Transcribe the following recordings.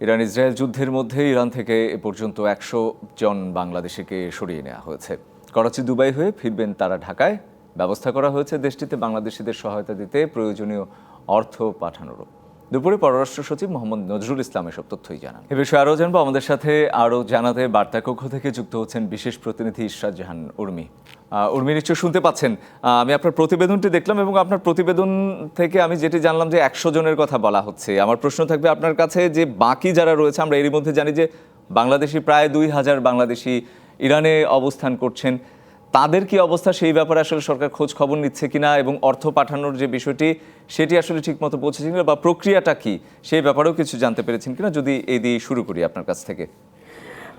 Iran Israel যুদ্ধের মধ্যে Iran থেকে এ পর্যন্ত 100 জন বাংলাদেশিকে সরিয়ে নেওয়া হয়েছে। করাচি দুবাই হয়ে ফিরবেন তারা ঢাকায়। ব্যবস্থা করা হয়েছে দেশটিতে বাংলাদেশিদের সহায়তা দিতে প্রয়োজনীয় অর্থ পাঠানোরও। দুপুরে পররাষ্ট্র সচিব মোহাম্মদ নজরুল ইসলাম এসব তথ্যই জানান। এ বিষয়ে আরও জানবো, আমাদের সাথে আরও জানাতে বার্তা কক্ষ থেকে যুক্ত হচ্ছেন বিশেষ প্রতিনিধি ইশরাত জাহান উর্মি। উর্মি, নিশ্চয় শুনতে পাচ্ছেন। আমি আপনার প্রতিবেদনটি দেখলাম এবং আপনার প্রতিবেদন থেকে আমি যেটি জানলাম যে 100 জনের কথা বলা হচ্ছে। আমার প্রশ্ন থাকবে আপনার কাছে যে বাকি যারা রয়েছে, আমরা এরই মধ্যে জানি যে বাংলাদেশি প্রায় 2000 বাংলাদেশি ইরানে অবস্থান করছেন, তাদের কি অবস্থা সেই ব্যাপারে আসলে সরকার খোঁজ খবর নিচ্ছে কিনা এবং অর্থ পাঠানোর যে বিষয়টি সেটি আসলে ঠিকমতো পৌঁছেছে কিনা বা প্রক্রিয়াটা কি সেই ব্যাপারেও কিছু জানতে পেরেছেন কিনা, যদি এই দিয়ে শুরু করি আপনার কাছ থেকে।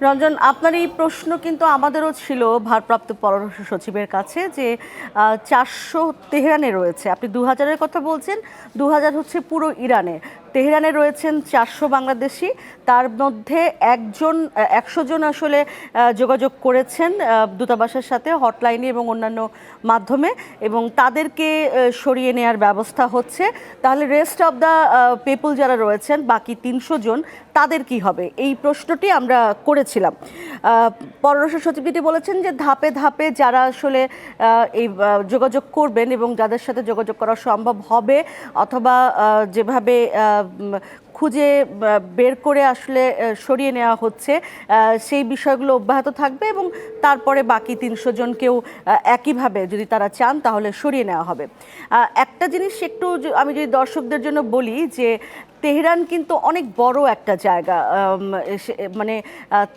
রঞ্জন, আপনার এই প্রশ্ন কিন্তু আমাদেরও ছিল ভারপ্রাপ্ত পররাষ্ট্র সচিবের কাছে যে 400 তেহরানে রয়েছে। আপনি 2000-এর কথা বলছেন, 2000 হচ্ছে পুরো ইরানে। তেহরানে রয়েছেন 400 বাংলাদেশি, তার মধ্যে 100 জন আসলে যোগাযোগ করেছেন দূতাবাসের সাথে হটলাইনে এবং অন্যান্য মাধ্যমে, এবং তাদেরকে সরিয়ে নেওয়ার ব্যবস্থা হচ্ছে। তাহলে রেস্ট অফ দ্য পিপল যারা রয়েছেন, বাকি 300 জন, তাদের কি হবে, এই প্রশ্নটি আমরা করেছিলাম। পররাষ্ট্র সচিব যেটি বলেছেন যে ধাপে ধাপে যারা আসলে এই যোগাযোগ করবেন এবং যাদের সাথে যোগাযোগ করা সম্ভব হবে অথবা যেভাবে খুঁজে বের করে আসলে সরিয়ে নেওয়া হচ্ছে সেই বিষয়গুলো অব্যাহত থাকবে, এবং তারপরে বাকি 300 জনকেও একইভাবে যদি তারা চান তাহলে সরিয়ে নেওয়া হবে। একটা জিনিস একটু আমি যদি দর্শকদের জন্য বলি যে তেহরান কিন্তু অনেক বড় একটা জায়গা, মানে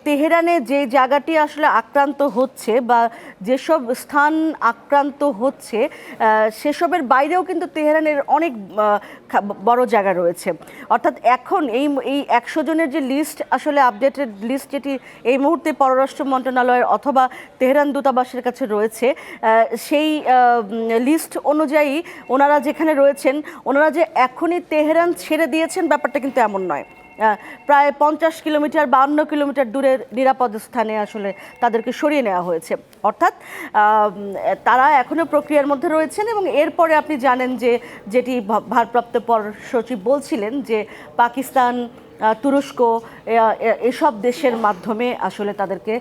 তেহরানে যে জায়গাটি আসলে আক্রান্ত হচ্ছে বা যেসব স্থান আক্রান্ত হচ্ছে সেসবের বাইরেও কিন্তু তেহরানের অনেক বড় জায়গা রয়েছে। অর্থাৎ এখন এই 100 জনের যে লিস্ট, আসলে আপডেটেড লিস্ট যেটি এই মুহূর্তে পররাষ্ট্র মন্ত্রণালয়ের অথবা তেহরান দূতাবাসের কাছে রয়েছে, সেই লিস্ট অনুযায়ী ওনারা যেখানে রয়েছেন, ওনারা যে এখনই তেহরান ছেড়ে দিয়েছেন ব্যাপারটা কিন্তু এমন নয়। প্রায় 50 কিলোমিটার 52 কিলোমিটার দূরের নিরাপদ স্থানে আসলে তাদেরকে সরিয়ে নেওয়া হয়েছে। অর্থাৎ তারা এখনও প্রক্রিয়ার মধ্যে রয়েছেন, এবং এরপরে আপনি জানেন যে যেটি ভারপ্রাপ্ত পররাষ্ট্র সচিব বলছিলেন যে পাকিস্তান, তুরস্ক এসব দেশের মাধ্যমে আসলে তাদেরকে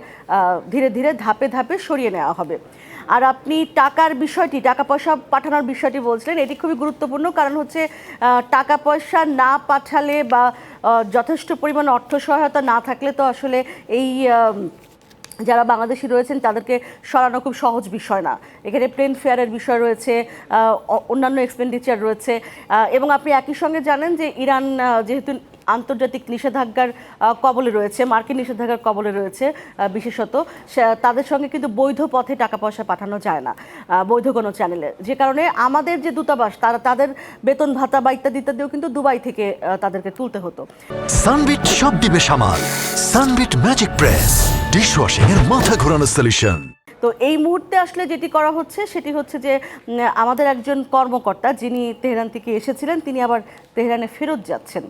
ধীরে ধীরে ধাপে ধাপে সরিয়ে নেওয়া হবে। আর আপনি টাকার বিষয়টি, টাকা পয়সা পাঠানোর বিষয়টি বলছিলেন, এটি খুবই গুরুত্বপূর্ণ। কারণ হচ্ছে টাকা পয়সা না পাঠালে বা যথেষ্ট পরিমাণ অর্থ সহায়তা না থাকলে তো আসলে এই যারা বাংলাদেশি রয়েছেন তাদেরকে সরানো খুব সহজ বিষয় না। এখানে প্লেন ফেয়ারের বিষয় রয়েছে, অন্যান্য এক্সপেন্ডিচার রয়েছে, এবং আপনি একই সঙ্গে জানেন যে ইরান যেহেতু আন্তর্জাতিক নিষেধাজ্ঞার কবলে রয়েছে, মার্কিন নিষেধাজ্ঞার কবলে রয়েছে বিশেষত, তাদের সঙ্গে কিন্তু বৈধ পথে টাকা পয়সা পাঠানো যায় না বৈধ কোনো চ্যানেলে, যে কারণে আমাদের যে দূতাবাস তাদের বেতন ভাতা বা ইত্যাদি ইত্যাদিও কিন্তু দুবাই থেকে তাদেরকে তুলতে হতো। সানবিট সব দিবে সামাল। সানবিট ম্যাজিক প্রেস ডিশওয়াশিং এর মাথা ঘোরানো সলিউশন। তো এই মুহূর্তে আসলে যেটি করা হচ্ছে সেটি হচ্ছে যে আমাদের একজন কর্মকর্তা যিনি তেহরান থেকে এসেছিলেন, তিনি আবার তেহরানে ফেরত যাচ্ছেন।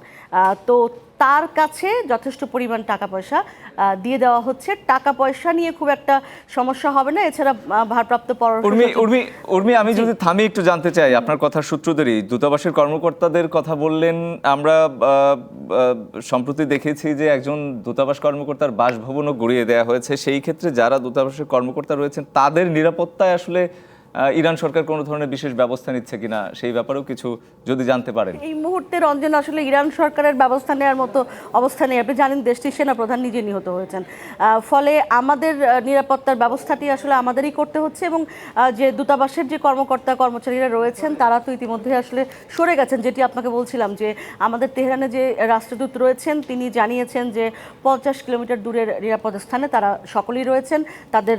তো তার কাছে যথেষ্ট পরিমাণ টাকা পয়সা দিয়ে দেওয়া হচ্ছে। টাকা পয়সা নিয়ে খুব একটা সমস্যা হবে না। এছাড়া ভারপ্রাপ্ত উর্মি, আমি যদি থামি একটু জানতে চাই আপনার কথার সূত্র ধরেই, দূতাবাসের কর্মকর্তাদের কথা বললেন, আমরা সম্প্রতি দেখেছি যে একজন দূতাবাস কর্মকর্তার বাসভবনও গড়িয়ে দেওয়া হয়েছে। সেই ক্ষেত্রে যারা দূতাবাসের কর্মকর্তা রয়েছেন তাদের নিরাপত্তায় আসলে ইরান সরকার কোনো ধরনের বিশেষ ব্যবস্থা নিচ্ছে কিনা সেই ব্যাপারেও কিছু যদি জানতে পারেন। এই মুহূর্তে রঞ্জন আসলে ইরান সরকারের ব্যবস্থা নেওয়ার মতো অবস্থা নেই। আপনি জানেন দেশটির সেনাপ্রধান নিজে নিহত হয়েছেন, ফলে আমাদের নিরাপত্তার ব্যবস্থাটি আসলে আমাদেরই করতে হচ্ছে, এবং যে দূতাবাসের যে কর্মচারীরা রয়েছেন তারা তো ইতিমধ্যে আসলে সরে গেছেন। যেটি আপনাকে বলছিলাম যে আমাদের তেহরানে যে রাষ্ট্রদূত রয়েছেন তিনি জানিয়েছেন যে 50 কিলোমিটার দূরের নিরাপদ স্থানে তারা সকলেই রয়েছেন, তাদের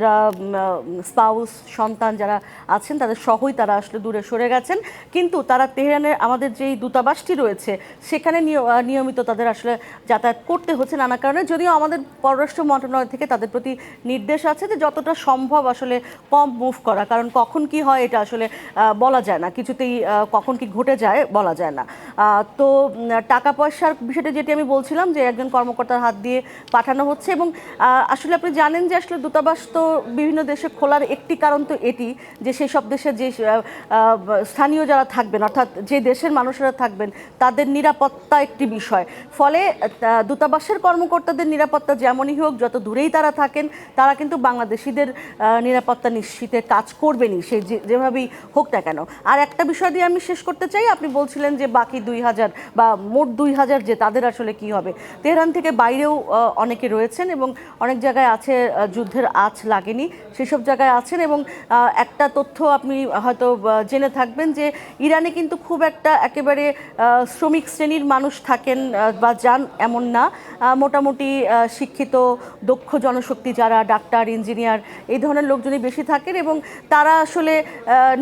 স্পাউস, সন্তান যারা আছেন তাদের সহই তারা আসলে দূরে সরে গেছেন। কিন্তু তারা তেহরানের আমাদের যেই দূতাবাসটি রয়েছে সেখানে নিয়মিত তাদের আসলে যাতায়াত করতে হচ্ছে নানা কারণে, যদিও আমাদের পররাষ্ট্র মন্ত্রণালয় থেকে তাদের প্রতি নির্দেশ আছে যে যতটা সম্ভব আসলে কম মুভ করা, কারণ কখন কি হয় এটা আসলে বলা যায় না, কিছুতেই কখন কি ঘটে যায় বলা যায় না। তো টাকা পয়সার বিষয়টা যেটি আমি বলছিলাম যে একজন কর্মকর্তার হাত দিয়ে পাঠানো হচ্ছে, এবং আসলে আপনি জানেন যে আসলে দূতাবাস তো বিভিন্ন দেশে খোলার একটি কারণ তো এটি যে সেই সব দেশের যে স্থানীয় যারা থাকবেন, অর্থাৎ যে দেশের মানুষেরা থাকবেন, তাদের নিরাপত্তা একটি বিষয়। ফলে দূতাবাসের কর্মকর্তাদের নিরাপত্তা যেমনই হোক, যত দূরেই তারা থাকেন, তারা কিন্তু বাংলাদেশিদের নিরাপত্তা নিশ্চিতে কাজ করবেনই, সে যেভাবেই হোক না কেন। আর একটা বিষয় দিয়ে আমি শেষ করতে চাই, আপনি বলছিলেন যে বাকি 2000 বা মোট 2000 যে তাদের আসলে কি হবে। তেহরান থেকে বাইরেও অনেকে রয়েছেন এবং অনেক জায়গায় আছে যুদ্ধের আঁচ লাগেনি, সেসব জায়গায় আছেন। এবং একটা তথ্য আপনি হয়তো জেনে থাকবেন যে ইরানে কিন্তু খুব একটা একেবারে শ্রমিক শ্রেণীর মানুষ থাকেন বা যান এমন না, মোটামুটি শিক্ষিত দক্ষ জনশক্তি যারা ডাক্তার, ইঞ্জিনিয়ার এই ধরনের লোকজনই বেশি থাকেন এবং তারা আসলে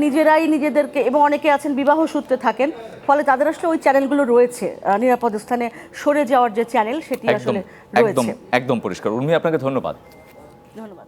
নিজেরাই নিজেদেরকে, এবং অনেকে আছেন বিবাহ সূত্রে থাকেন, ফলে তাদের আসলে ওই চ্যানেলগুলো রয়েছে, নিরাপদ স্থানে সরে যাওয়ার যে চ্যানেল সেটি আসলে একদম রয়েছে। একদম পরিষ্কার। উর্মি, আপনাকে ধন্যবাদ। ধন্যবাদ।